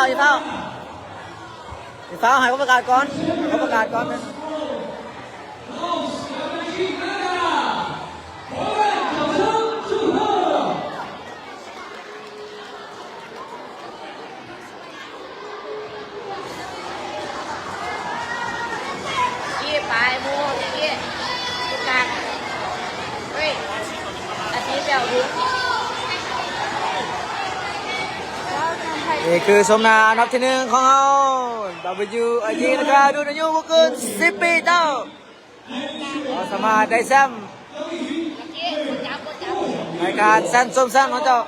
อย่าเฝ้าให้เขาประกาศก่อนนะยี่ปลายมูยี่ตุกางเฮ้ยอาทิตย์เดียวดูนี่คือสมนาอันดับที่หนึ่งของเรา WIG นะครับดูอายุบ่เกิน10 ปีเจ้าสามารถได้แซมรายการแซมส้มแซมของเจ้า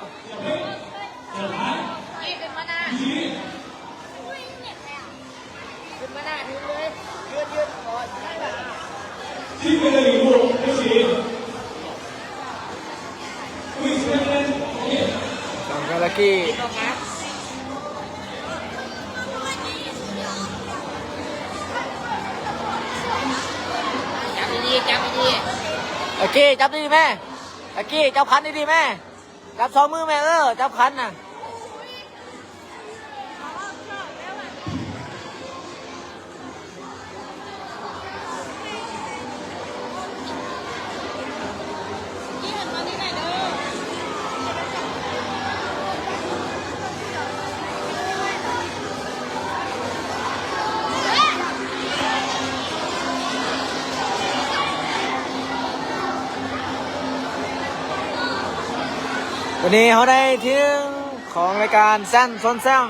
ยี่เป็นมาหน้าดูเลยยืนก่อนได้แบบสองกาลกี้จับดี อากี้จับดีแม่อากี้จับคันดีแม่จับสองมือแม่จับคันน่ะวันนี้เขาได้ที่หนึ่งของรายการแซมซ้นแซม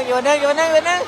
อยู่วันนึง